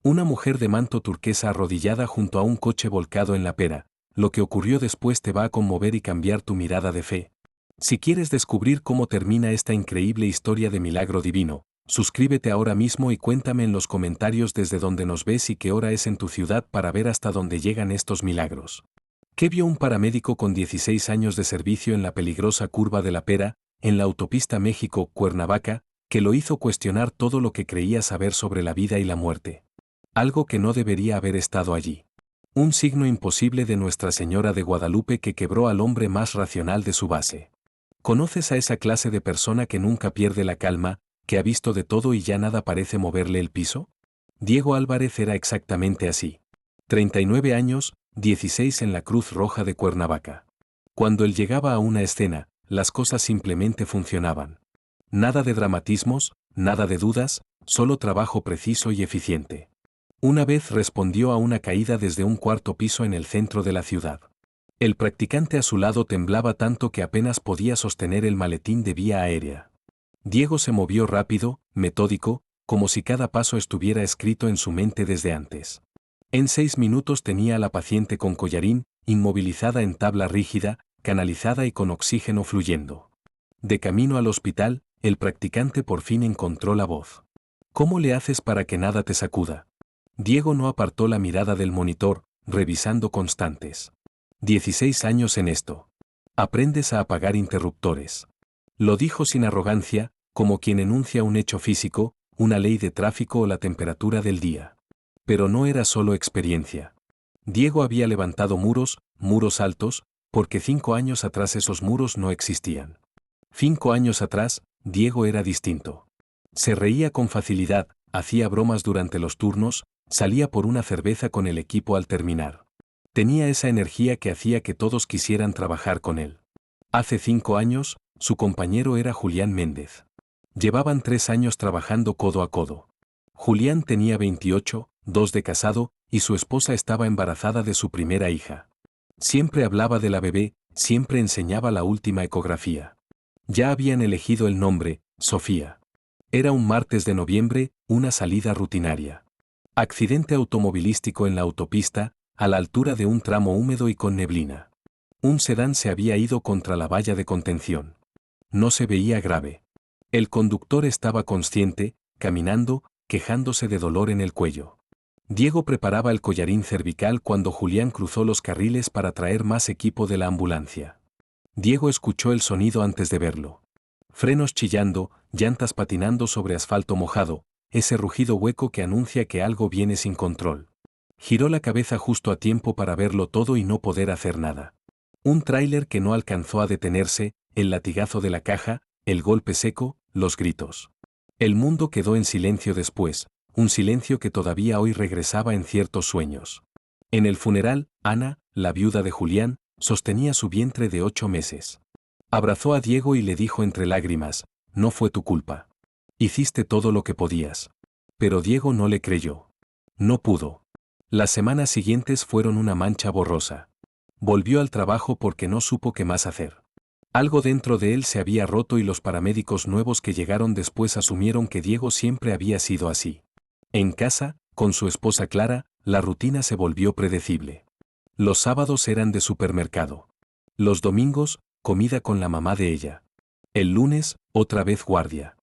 Una mujer de manto turquesa arrodillada junto a un coche volcado en la pera. Lo que ocurrió después te va a conmover y cambiar tu mirada de fe. Si quieres descubrir cómo termina esta increíble historia de milagro divino, suscríbete ahora mismo y cuéntame en los comentarios desde donde nos ves y qué hora es en tu ciudad para ver hasta dónde llegan estos milagros. ¿Qué vio un paramédico con 16 años de servicio en la peligrosa curva de la Pera, en la autopista México-Cuernavaca, que lo hizo cuestionar todo lo que creía saber sobre la vida y la muerte? Algo que no debería haber estado allí. Un signo imposible de Nuestra Señora de Guadalupe que quebró al hombre más racional de su base. ¿Conoces a esa clase de persona que nunca pierde la calma, que ha visto de todo y ya nada parece moverle el piso? Diego Álvarez era exactamente así. 39 años, 16 en la Cruz Roja de Cuernavaca. Cuando él llegaba a una escena, las cosas simplemente funcionaban. Nada de dramatismos, nada de dudas, solo trabajo preciso y eficiente. Una vez respondió a una caída desde un cuarto piso en el centro de la ciudad. El practicante a su lado temblaba tanto que apenas podía sostener el maletín de vía aérea. Diego se movió rápido, metódico, como si cada paso estuviera escrito en su mente desde antes. En 6 minutos tenía a la paciente con collarín, inmovilizada en tabla rígida, canalizada y con oxígeno fluyendo. De camino al hospital, el practicante por fin encontró la voz. ¿Cómo le haces para que nada te sacuda? Diego no apartó la mirada del monitor, revisando constantes. 16 años en esto. Aprendes a apagar interruptores. Lo dijo sin arrogancia, como quien enuncia un hecho físico, una ley de tráfico o la temperatura del día. Pero no era solo experiencia. Diego había levantado muros, muros altos, porque 5 años atrás esos muros no existían. 5 años atrás, Diego era distinto. Se reía con facilidad, hacía bromas durante los turnos, salía por una cerveza con el equipo al terminar. Tenía esa energía que hacía que todos quisieran trabajar con él. Hace 5 años, su compañero era Julián Méndez. Llevaban 3 años trabajando codo a codo. Julián tenía 28, 2 de casado, y su esposa estaba embarazada de su primera hija. Siempre hablaba de la bebé, siempre enseñaba la última ecografía. Ya habían elegido el nombre, Sofía. Era un martes de noviembre, una salida rutinaria. Accidente automovilístico en la autopista, a la altura de un tramo húmedo y con neblina. Un sedán se había ido contra la valla de contención. No se veía grave. El conductor estaba consciente, caminando, quejándose de dolor en el cuello. Diego preparaba el collarín cervical cuando Julián cruzó los carriles para traer más equipo de la ambulancia. Diego escuchó el sonido antes de verlo. Frenos chillando, llantas patinando sobre asfalto mojado, ese rugido hueco que anuncia que algo viene sin control. Giró la cabeza justo a tiempo para verlo todo y no poder hacer nada. Un tráiler que no alcanzó a detenerse, el latigazo de la caja, el golpe seco, los gritos. El mundo quedó en silencio después, un silencio que todavía hoy regresaba en ciertos sueños. En el funeral, Ana, la viuda de Julián, sostenía su vientre de 8 meses. Abrazó a Diego y le dijo entre lágrimas, no fue tu culpa. Hiciste todo lo que podías. Pero Diego no le creyó. No pudo. Las semanas siguientes fueron una mancha borrosa. Volvió al trabajo porque no supo qué más hacer. Algo dentro de él se había roto y los paramédicos nuevos que llegaron después asumieron que Diego siempre había sido así. En casa, con su esposa Clara, la rutina se volvió predecible. Los sábados eran de supermercado. Los domingos, comida con la mamá de ella. El lunes, otra vez guardia.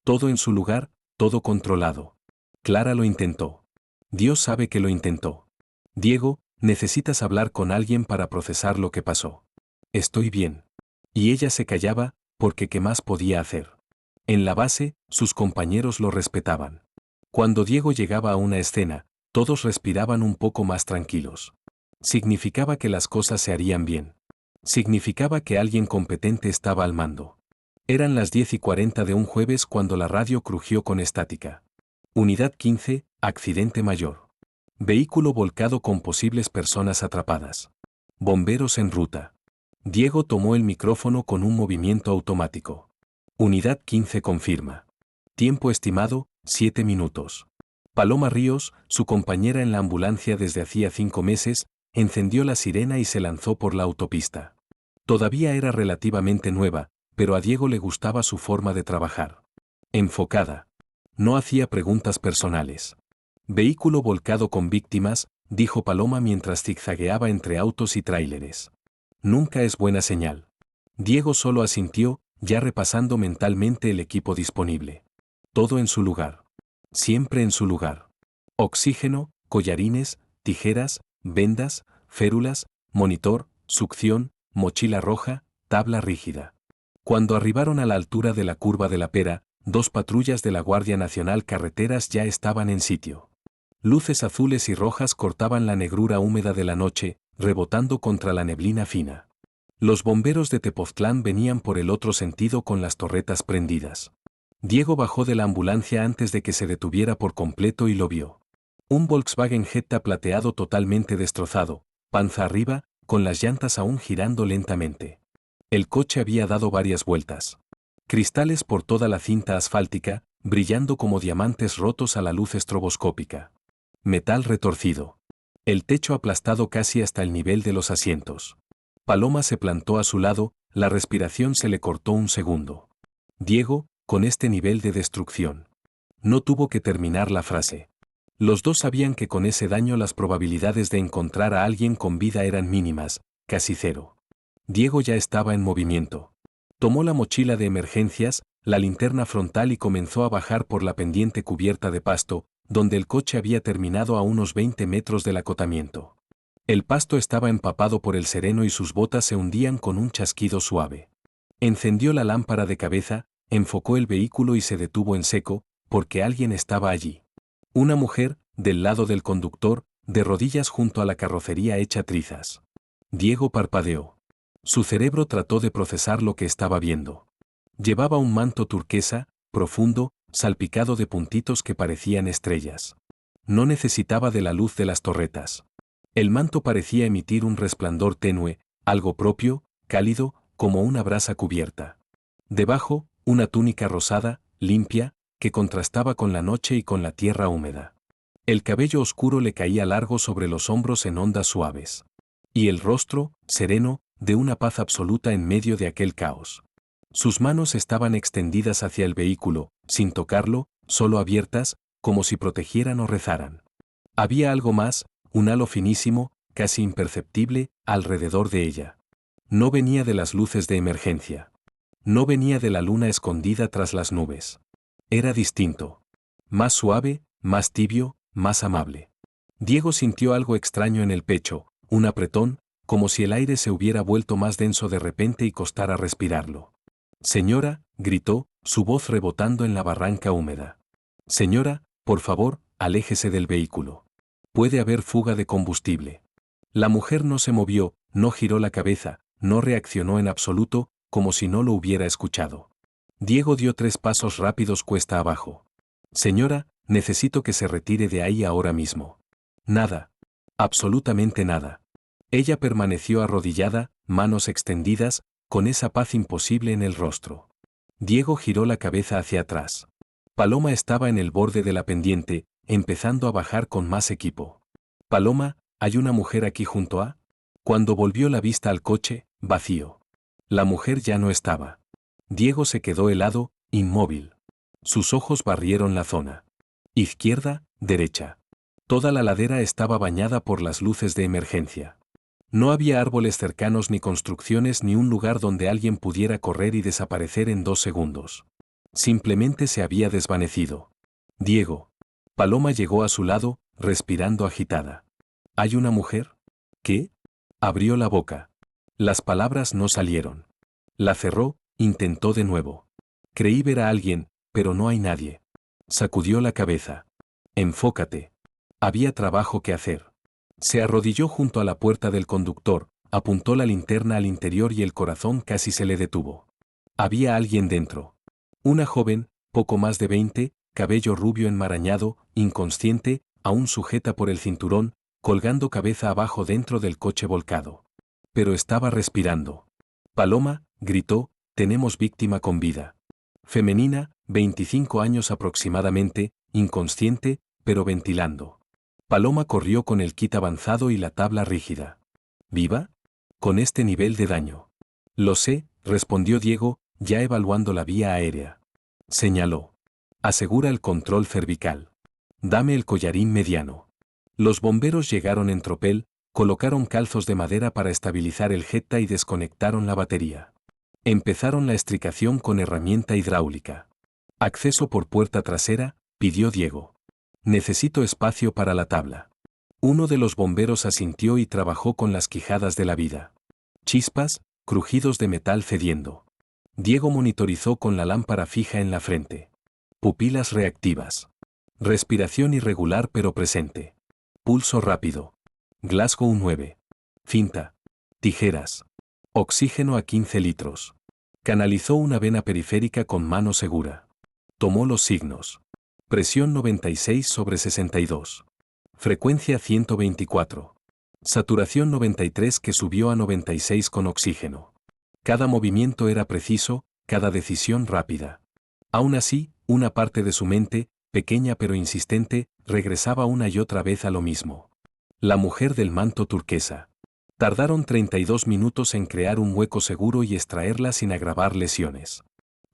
Todo en su lugar, todo controlado. Clara lo intentó. Dios sabe que lo intentó. Diego, necesitas hablar con alguien para procesar lo que pasó. Estoy bien. Y ella se callaba, porque ¿qué más podía hacer? En la base, sus compañeros lo respetaban. Cuando Diego llegaba a una escena, todos respiraban un poco más tranquilos. Significaba que las cosas se harían bien. Significaba que alguien competente estaba al mando. Eran las 10:40 de un jueves cuando la radio crujió con estática. Unidad 15, accidente mayor. Vehículo volcado con posibles personas atrapadas. Bomberos en ruta. Diego tomó el micrófono con un movimiento automático. Unidad 15 confirma. Tiempo estimado, 7 minutos. Paloma Ríos, su compañera en la ambulancia desde hacía 5 meses, encendió la sirena y se lanzó por la autopista. Todavía era relativamente nueva, pero a Diego le gustaba su forma de trabajar. Enfocada. No hacía preguntas personales. Vehículo volcado con víctimas, dijo Paloma mientras zigzagueaba entre autos y tráileres. Nunca es buena señal. Diego solo asintió, ya repasando mentalmente el equipo disponible. Todo en su lugar. Siempre en su lugar. Oxígeno, collarines, tijeras, vendas, férulas, monitor, succión, mochila roja, tabla rígida. Cuando arribaron a la altura de la curva de la Pera, 2 patrullas de la Guardia Nacional Carreteras ya estaban en sitio. Luces azules y rojas cortaban la negrura húmeda de la noche, rebotando contra la neblina fina. Los bomberos de Tepoztlán venían por el otro sentido con las torretas prendidas. Diego bajó de la ambulancia antes de que se detuviera por completo y lo vio. Un Volkswagen Jetta plateado totalmente destrozado, panza arriba, con las llantas aún girando lentamente. El coche había dado varias vueltas. Cristales por toda la cinta asfáltica, brillando como diamantes rotos a la luz estroboscópica. Metal retorcido. El techo aplastado casi hasta el nivel de los asientos. Paloma se plantó a su lado, la respiración se le cortó un segundo. Diego, con este nivel de destrucción. No tuvo que terminar la frase. Los dos sabían que con ese daño las probabilidades de encontrar a alguien con vida eran mínimas, casi cero. Diego ya estaba en movimiento. Tomó la mochila de emergencias, la linterna frontal y comenzó a bajar por la pendiente cubierta de pasto, donde el coche había terminado a unos 20 metros del acotamiento. El pasto estaba empapado por el sereno y sus botas se hundían con un chasquido suave. Encendió la lámpara de cabeza, enfocó el vehículo y se detuvo en seco, porque alguien estaba allí. Una mujer, del lado del conductor, de rodillas junto a la carrocería hecha trizas. Diego parpadeó. Su cerebro trató de procesar lo que estaba viendo. Llevaba un manto turquesa, profundo, salpicado de puntitos que parecían estrellas. No necesitaba de la luz de las torretas. El manto parecía emitir un resplandor tenue, algo propio, cálido, como una brasa cubierta. Debajo, una túnica rosada, limpia, que contrastaba con la noche y con la tierra húmeda. El cabello oscuro le caía largo sobre los hombros en ondas suaves. Y el rostro, sereno, de una paz absoluta en medio de aquel caos. Sus manos estaban extendidas hacia el vehículo, sin tocarlo, solo abiertas, como si protegieran o rezaran. Había algo más, un halo finísimo, casi imperceptible, alrededor de ella. No venía de las luces de emergencia. No venía de la luna escondida tras las nubes. Era distinto. Más suave, más tibio, más amable. Diego sintió algo extraño en el pecho, un apretón, como si el aire se hubiera vuelto más denso de repente y costara respirarlo. Señora, gritó, su voz rebotando en la barranca húmeda. Señora, por favor, aléjese del vehículo. Puede haber fuga de combustible. La mujer no se movió, no giró la cabeza, no reaccionó en absoluto, como si no lo hubiera escuchado. Diego dio 3 pasos rápidos cuesta abajo. Señora, necesito que se retire de ahí ahora mismo. Nada. Absolutamente nada. Ella permaneció arrodillada, manos extendidas, con esa paz imposible en el rostro. Diego giró la cabeza hacia atrás. Paloma estaba en el borde de la pendiente, empezando a bajar con más equipo. Paloma, ¿hay una mujer aquí junto a? Cuando volvió la vista al coche, vacío. La mujer ya no estaba. Diego se quedó helado, inmóvil. Sus ojos barrieron la zona. Izquierda, derecha. Toda la ladera estaba bañada por las luces de emergencia. No había árboles cercanos ni construcciones ni un lugar donde alguien pudiera correr y desaparecer en 2 segundos. Simplemente se había desvanecido. Diego. Paloma llegó a su lado, respirando agitada. ¿Hay una mujer? ¿Qué? Abrió la boca. Las palabras no salieron. La cerró, intentó de nuevo. Creí ver a alguien, pero no hay nadie. Sacudió la cabeza. Enfócate. Había trabajo que hacer. Se arrodilló junto a la puerta del conductor, apuntó la linterna al interior y el corazón casi se le detuvo. Había alguien dentro. Una joven, poco más de 20, cabello rubio enmarañado, inconsciente, aún sujeta por el cinturón, colgando cabeza abajo dentro del coche volcado. Pero estaba respirando. Paloma, gritó, tenemos víctima con vida. Femenina, 25 años aproximadamente, inconsciente, pero ventilando. Paloma corrió con el kit avanzado y la tabla rígida. ¿Viva? Con este nivel de daño. Lo sé, respondió Diego, ya evaluando la vía aérea. Señaló. Asegura el control cervical. Dame el collarín mediano. Los bomberos llegaron en tropel, colocaron calzos de madera para estabilizar el Jetta y desconectaron la batería. Empezaron la estricación con herramienta hidráulica. Acceso por puerta trasera, pidió Diego. Necesito espacio para la tabla. Uno de los bomberos asintió y trabajó con las quijadas de la vida. Chispas, crujidos de metal cediendo. Diego monitorizó con la lámpara fija en la frente. Pupilas reactivas. Respiración irregular pero presente. Pulso rápido. Glasgow 9. Cinta. Tijeras. Oxígeno a 15 litros. Canalizó una vena periférica con mano segura. Tomó los signos. Presión 96/62. Frecuencia 124. Saturación 93 que subió a 96 con oxígeno. Cada movimiento era preciso, cada decisión rápida. Aún así, una parte de su mente, pequeña pero insistente, regresaba una y otra vez a lo mismo. La mujer del manto turquesa. Tardaron 32 minutos en crear un hueco seguro y extraerla sin agravar lesiones.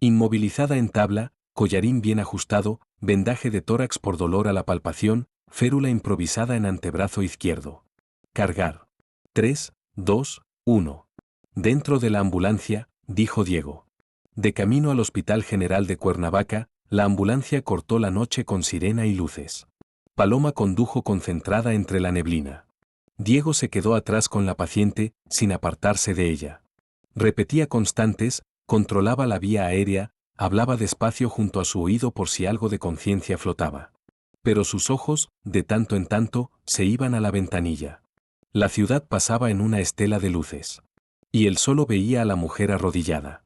Inmovilizada en tabla, collarín bien ajustado, vendaje de tórax por dolor a la palpación, férula improvisada en antebrazo izquierdo. Cargar. 3, 2, 1. Dentro de la ambulancia, dijo Diego. De camino al Hospital General de Cuernavaca, la ambulancia cortó la noche con sirena y luces. Paloma condujo concentrada entre la neblina. Diego se quedó atrás con la paciente, sin apartarse de ella. Repetía constantes, controlaba la vía aérea, hablaba despacio junto a su oído por si algo de conciencia flotaba. Pero sus ojos, de tanto en tanto, se iban a la ventanilla. La ciudad pasaba en una estela de luces. Y él solo veía a la mujer arrodillada.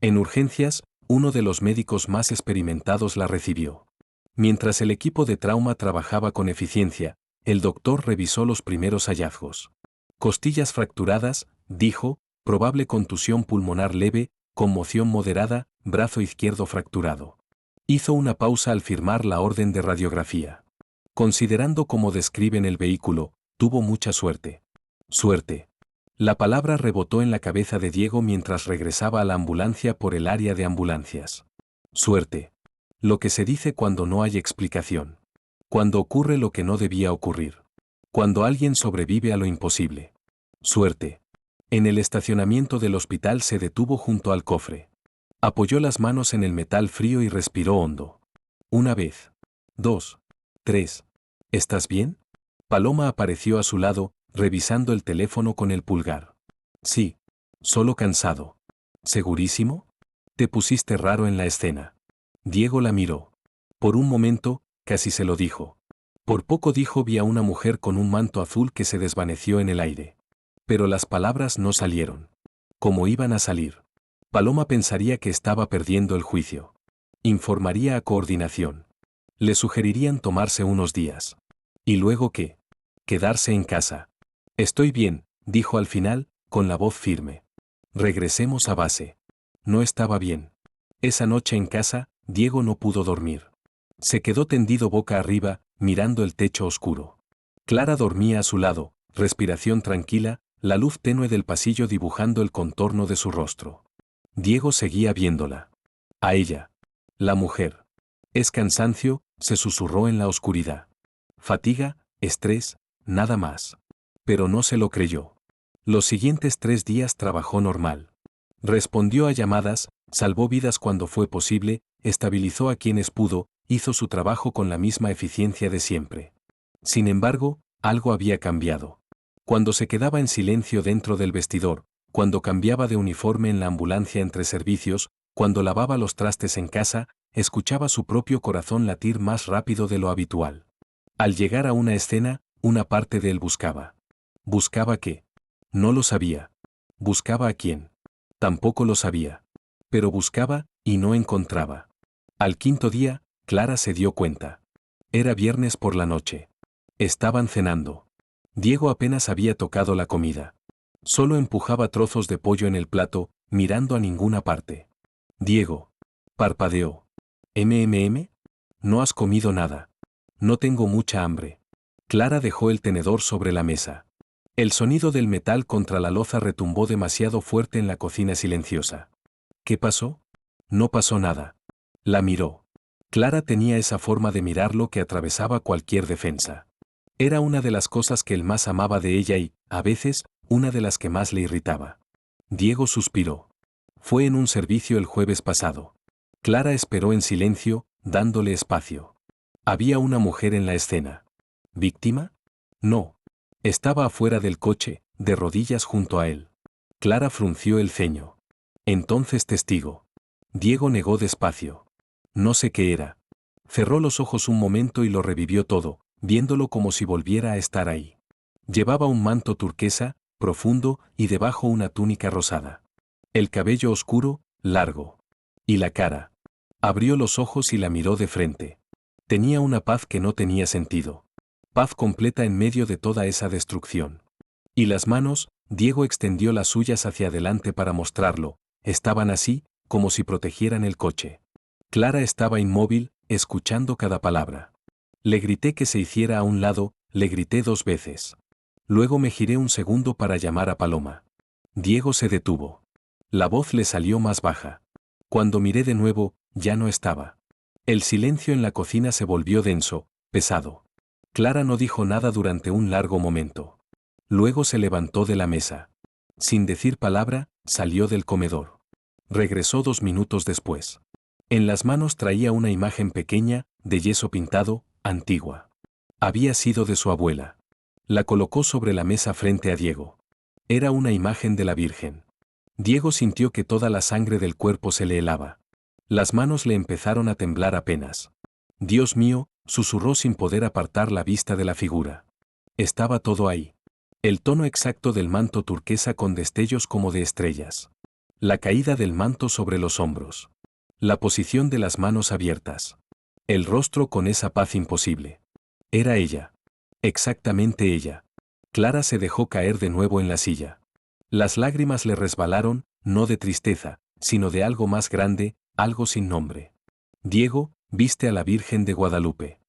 En urgencias, uno de los médicos más experimentados la recibió. Mientras el equipo de trauma trabajaba con eficiencia, el doctor revisó los primeros hallazgos. Costillas fracturadas, dijo, probable contusión pulmonar leve, conmoción moderada, brazo izquierdo fracturado. Hizo una pausa al firmar la orden de radiografía. Considerando cómo describen el vehículo, tuvo mucha suerte. Suerte. La palabra rebotó en la cabeza de Diego mientras regresaba a la ambulancia por el área de ambulancias. Suerte. Lo que se dice cuando no hay explicación. Cuando ocurre lo que no debía ocurrir. Cuando alguien sobrevive a lo imposible. Suerte. En el estacionamiento del hospital se detuvo junto al cofre. Apoyó las manos en el metal frío y respiró hondo. Una vez. 2. 3. ¿Estás bien? Paloma apareció a su lado, revisando el teléfono con el pulgar. Sí. Solo cansado. ¿Segurísimo? Te pusiste raro en la escena. Diego la miró. Por un momento, casi se lo dijo. Por poco dijo vi a una mujer con un manto azul que se desvaneció en el aire. Pero las palabras no salieron. ¿Cómo iban a salir? Paloma pensaría que estaba perdiendo el juicio. Informaría a coordinación. Le sugerirían tomarse unos días. ¿Y luego qué? Quedarse en casa. Estoy bien, dijo al final, con la voz firme. Regresemos a base. No estaba bien. Esa noche en casa, Diego no pudo dormir. Se quedó tendido boca arriba, mirando el techo oscuro. Clara dormía a su lado, respiración tranquila, la luz tenue del pasillo dibujando el contorno de su rostro. Diego seguía viéndola. A ella. La mujer. Es cansancio, se susurró en la oscuridad. Fatiga, estrés, nada más. Pero no se lo creyó. Los siguientes 3 días trabajó normal. Respondió a llamadas, salvó vidas cuando fue posible, estabilizó a quienes pudo, hizo su trabajo con la misma eficiencia de siempre. Sin embargo, algo había cambiado. Cuando se quedaba en silencio dentro del vestidor, cuando cambiaba de uniforme en la ambulancia entre servicios, cuando lavaba los trastes en casa, escuchaba su propio corazón latir más rápido de lo habitual. Al llegar a una escena, una parte de él buscaba. ¿Buscaba qué? No lo sabía. ¿Buscaba a quién? Tampoco lo sabía. Pero buscaba, y no encontraba. Al 5.º día, Clara se dio cuenta. Era viernes por la noche. Estaban cenando. Diego apenas había tocado la comida. Solo empujaba trozos de pollo en el plato, mirando a ninguna parte. Diego. Parpadeó. ¿No has comido nada? No tengo mucha hambre. Clara dejó el tenedor sobre la mesa. El sonido del metal contra la loza retumbó demasiado fuerte en la cocina silenciosa. ¿Qué pasó? No pasó nada. La miró. Clara tenía esa forma de mirarlo que atravesaba cualquier defensa. Era una de las cosas que él más amaba de ella y, a veces, una de las que más le irritaba. Diego suspiró. Fue en un servicio el jueves pasado. Clara esperó en silencio, dándole espacio. Había una mujer en la escena. ¿Víctima? No. Estaba afuera del coche, de rodillas junto a él. Clara frunció el ceño. Entonces testigo. Diego negó despacio. No sé qué era. Cerró los ojos un momento y lo revivió todo, viéndolo como si volviera a estar ahí. Llevaba un manto turquesa, profundo, y debajo una túnica rosada. El cabello oscuro, largo. Y la cara. Abrió los ojos y la miró de frente. Tenía una paz que no tenía sentido. Paz completa en medio de toda esa destrucción. Y las manos, Diego extendió las suyas hacia adelante para mostrarlo, estaban así, como si protegieran el coche. Clara estaba inmóvil, escuchando cada palabra. Le grité que se hiciera a un lado, le grité 2 veces. Luego me giré un segundo para llamar a Paloma. Diego se detuvo. La voz le salió más baja. Cuando miré de nuevo, ya no estaba. El silencio en la cocina se volvió denso, pesado. Clara no dijo nada durante un largo momento. Luego se levantó de la mesa. Sin decir palabra, salió del comedor. Regresó 2 minutos después. En las manos traía una imagen pequeña, de yeso pintado, antigua. Había sido de su abuela. La colocó sobre la mesa frente a Diego. Era una imagen de la Virgen. Diego sintió que toda la sangre del cuerpo se le helaba. Las manos le empezaron a temblar apenas. Dios mío, susurró sin poder apartar la vista de la figura. Estaba todo ahí. El tono exacto del manto turquesa con destellos como de estrellas. La caída del manto sobre los hombros. La posición de las manos abiertas. El rostro con esa paz imposible. Era ella. Exactamente ella. Clara se dejó caer de nuevo en la silla. Las lágrimas le resbalaron, no de tristeza, sino de algo más grande, algo sin nombre. Diego, viste a la Virgen de Guadalupe.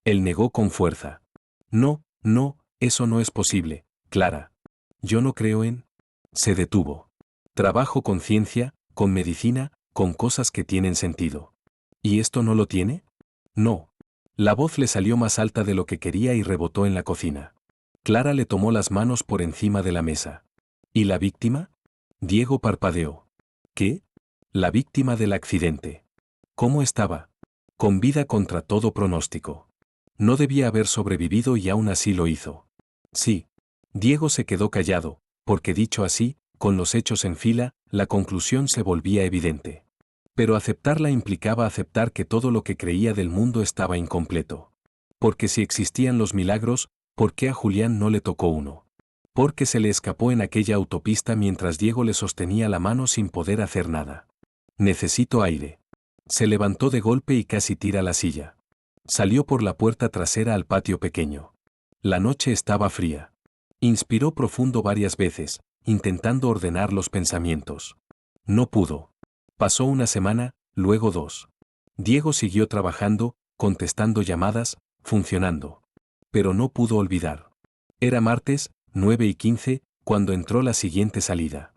Él negó con fuerza. No, no, eso no es posible, Clara. Yo no creo en... Se detuvo. Trabajo con ciencia, con medicina, con cosas que tienen sentido. ¿Y esto no lo tiene? No. La voz le salió más alta de lo que quería y rebotó en la cocina. Clara le tomó las manos por encima de la mesa. ¿Y la víctima? Diego parpadeó. ¿Qué? La víctima del accidente. ¿Cómo estaba? Con vida contra todo pronóstico. No debía haber sobrevivido y aún así lo hizo. Sí. Diego se quedó callado, porque dicho así, con los hechos en fila, la conclusión se volvía evidente. Pero aceptarla implicaba aceptar que todo lo que creía del mundo estaba incompleto. Porque si existían los milagros, ¿por qué a Julián no le tocó uno? Porque se le escapó en aquella autopista mientras Diego le sostenía la mano sin poder hacer nada. Necesito aire. Se levantó de golpe y casi tira la silla. Salió por la puerta trasera al patio pequeño. La noche estaba fría. Inspiró profundo varias veces, intentando ordenar los pensamientos. No pudo. Pasó una semana, luego 2. Diego siguió trabajando, contestando llamadas, funcionando. Pero no pudo olvidar. Era martes, 9:15, cuando entró la siguiente salida.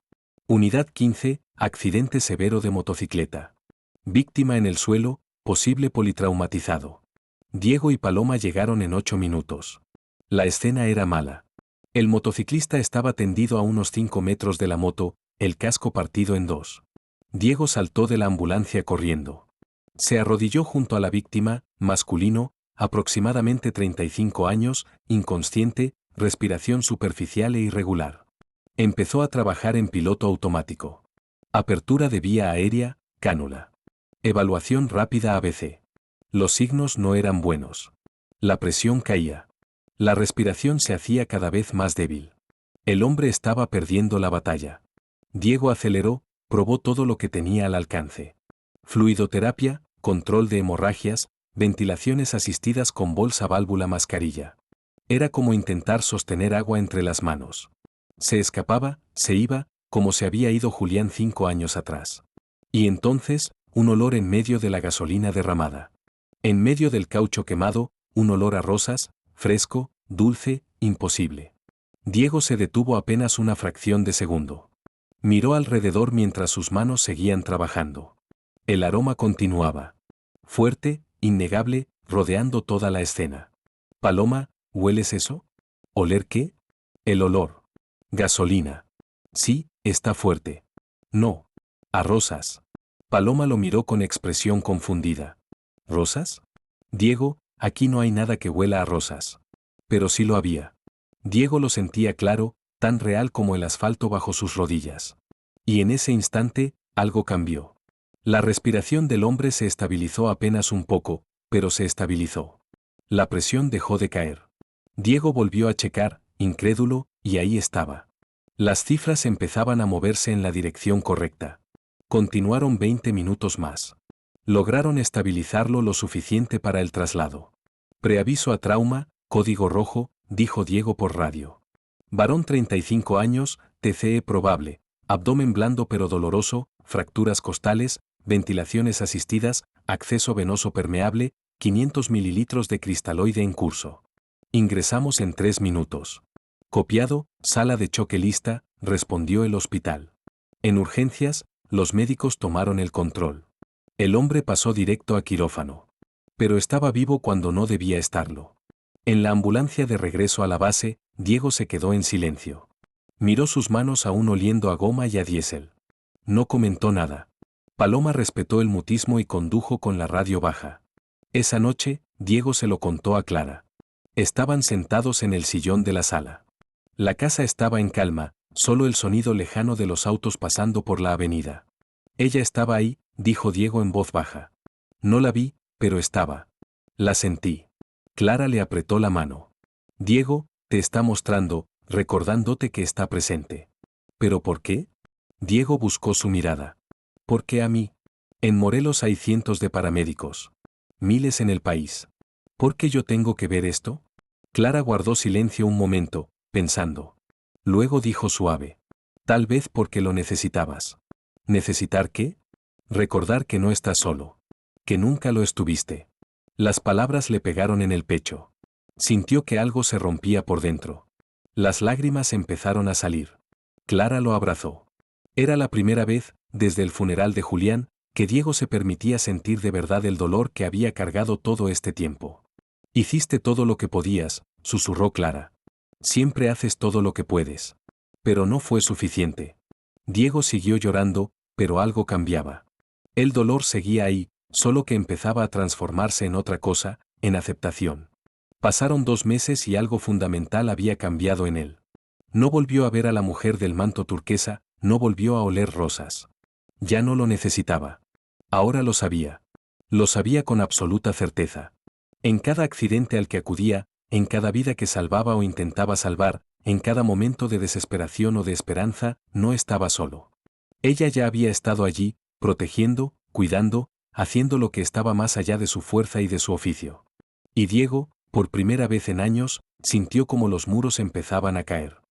Unidad 15, accidente severo de motocicleta. Víctima en el suelo, posible politraumatizado. Diego y Paloma llegaron en 8 minutos. La escena era mala. El motociclista estaba tendido a unos 5 metros de la moto, el casco partido en 2. Diego saltó de la ambulancia corriendo. Se arrodilló junto a la víctima, masculino, aproximadamente 35 años, inconsciente, respiración superficial e irregular. Empezó a trabajar en piloto automático. Apertura de vía aérea, cánula. Evaluación rápida ABC. Los signos no eran buenos. La presión caía. La respiración se hacía cada vez más débil. El hombre estaba perdiendo la batalla. Diego aceleró, probó todo lo que tenía al alcance. Fluidoterapia, control de hemorragias, ventilaciones asistidas con bolsa válvula mascarilla. Era como intentar sostener agua entre las manos. Se escapaba, se iba, como se había ido Julián 5 años atrás. Y entonces, un olor en medio de la gasolina derramada. En medio del caucho quemado, un olor a rosas, fresco, dulce, imposible. Diego se detuvo apenas una fracción de segundo. Miró alrededor mientras sus manos seguían trabajando. El aroma continuaba. Fuerte, innegable, rodeando toda la escena. Paloma, ¿hueles eso? ¿Oler qué? El olor. Gasolina. Sí, está fuerte. No. A rosas. Paloma lo miró con expresión confundida. ¿Rosas? Diego, aquí no hay nada que huela a rosas. Pero sí lo había. Diego lo sentía claro, tan real como el asfalto bajo sus rodillas. Y en ese instante, algo cambió. La respiración del hombre se estabilizó apenas un poco, pero se estabilizó. La presión dejó de caer. Diego volvió a checar, incrédulo, y ahí estaba. Las cifras empezaban a moverse en la dirección correcta. Continuaron 20 minutos más. Lograron estabilizarlo lo suficiente para el traslado. Preaviso a trauma, código rojo, dijo Diego por radio. Varón 35 años, TCE probable, abdomen blando pero doloroso, fracturas costales, ventilaciones asistidas, acceso venoso permeable, 500 mililitros de cristaloide en curso. Ingresamos en 3 minutos. Copiado, sala de choque lista, respondió el hospital. En urgencias, los médicos tomaron el control. El hombre pasó directo a quirófano. Pero estaba vivo cuando no debía estarlo. En la ambulancia de regreso a la base, Diego se quedó en silencio. Miró sus manos aún oliendo a goma y a diésel. No comentó nada. Paloma respetó el mutismo y condujo con la radio baja. Esa noche, Diego se lo contó a Clara. Estaban sentados en el sillón de la sala. La casa estaba en calma, solo el sonido lejano de los autos pasando por la avenida. Ella estaba ahí, dijo Diego en voz baja. No la vi, pero estaba. La sentí. Clara le apretó la mano. Diego, te está mostrando, recordándote que está presente. ¿Pero por qué? Diego buscó su mirada. ¿Por qué a mí? En Morelos hay cientos de paramédicos. Miles en el país. ¿Por qué yo tengo que ver esto? Clara guardó silencio un momento, pensando. Luego dijo suave. Tal vez porque lo necesitabas. ¿Necesitar qué? Recordar que no estás solo. Que nunca lo estuviste. Las palabras le pegaron en el pecho. Sintió que algo se rompía por dentro. Las lágrimas empezaron a salir. Clara lo abrazó. Era la primera vez, desde el funeral de Julián, que Diego se permitía sentir de verdad el dolor que había cargado todo este tiempo. Hiciste todo lo que podías, susurró Clara. Siempre haces todo lo que puedes. Pero no fue suficiente. Diego siguió llorando, pero algo cambiaba. El dolor seguía ahí, solo que empezaba a transformarse en otra cosa, en aceptación. Pasaron 2 meses y algo fundamental había cambiado en él. No volvió a ver a la mujer del manto turquesa, no volvió a oler rosas. Ya no lo necesitaba. Ahora lo sabía. Lo sabía con absoluta certeza. En cada accidente al que acudía, en cada vida que salvaba o intentaba salvar, en cada momento de desesperación o de esperanza, no estaba solo. Ella ya había estado allí, protegiendo, cuidando, haciendo lo que estaba más allá de su fuerza y de su oficio. Y Diego, por primera vez en años, sintió como los muros empezaban a caer.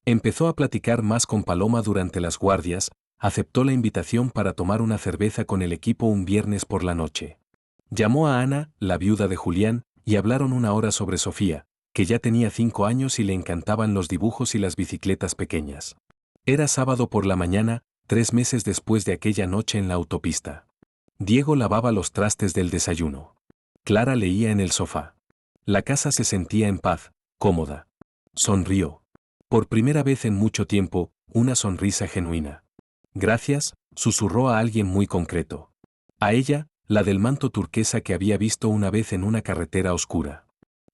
Empezó a platicar más con Paloma durante las guardias, aceptó la invitación para tomar una cerveza con el equipo un viernes por la noche. Llamó a Ana, la viuda de Julián, y hablaron 1 hora sobre Sofía, que ya tenía 5 años y le encantaban los dibujos y las bicicletas pequeñas. Era sábado por la mañana, 3 meses después de aquella noche en la autopista. Diego lavaba los trastes del desayuno. Clara leía en el sofá. La casa se sentía en paz, cómoda. Sonrió. Por primera vez en mucho tiempo, una sonrisa genuina. Gracias, susurró a alguien muy concreto. A ella, la del manto turquesa que había visto una vez en una carretera oscura.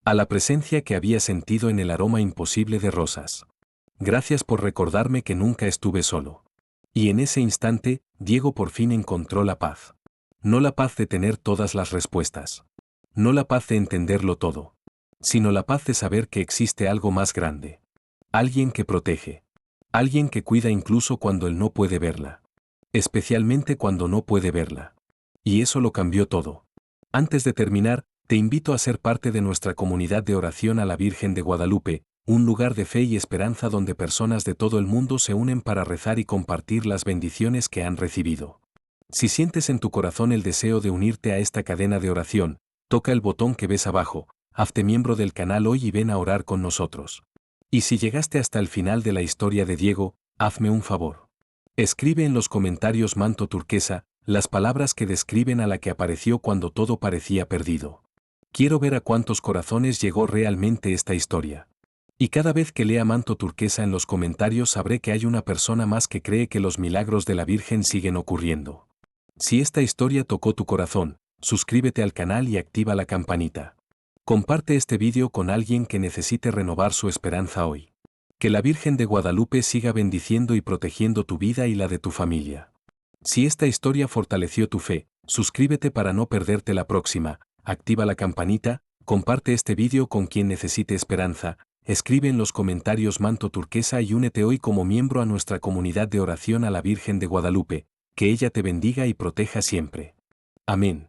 A la presencia que había sentido en el aroma imposible de rosas. Gracias por recordarme que nunca estuve solo. Y en ese instante, Diego por fin encontró la paz. No la paz de tener todas las respuestas. No la paz de entenderlo todo. Sino la paz de saber que existe algo más grande. Alguien que protege. Alguien que cuida incluso cuando él no puede verla. Especialmente cuando no puede verla. Y eso lo cambió todo. Antes de terminar, te invito a ser parte de nuestra comunidad de oración a la Virgen de Guadalupe, un lugar de fe y esperanza donde personas de todo el mundo se unen para rezar y compartir las bendiciones que han recibido. Si sientes en tu corazón el deseo de unirte a esta cadena de oración, toca el botón que ves abajo, hazte miembro del canal hoy y ven a orar con nosotros. Y si llegaste hasta el final de la historia de Diego, hazme un favor. Escribe en los comentarios manto turquesa, las palabras que describen a la que apareció cuando todo parecía perdido. Quiero ver a cuántos corazones llegó realmente esta historia. Y cada vez que lea manto turquesa en los comentarios sabré que hay una persona más que cree que los milagros de la Virgen siguen ocurriendo. Si esta historia tocó tu corazón, suscríbete al canal y activa la campanita. Comparte este vídeo con alguien que necesite renovar su esperanza hoy. Que la Virgen de Guadalupe siga bendiciendo y protegiendo tu vida y la de tu familia. Si esta historia fortaleció tu fe, suscríbete para no perderte la próxima, activa la campanita, comparte este vídeo con quien necesite esperanza, escribe en los comentarios manto turquesa y únete hoy como miembro a nuestra comunidad de oración a la Virgen de Guadalupe, que ella te bendiga y proteja siempre. Amén.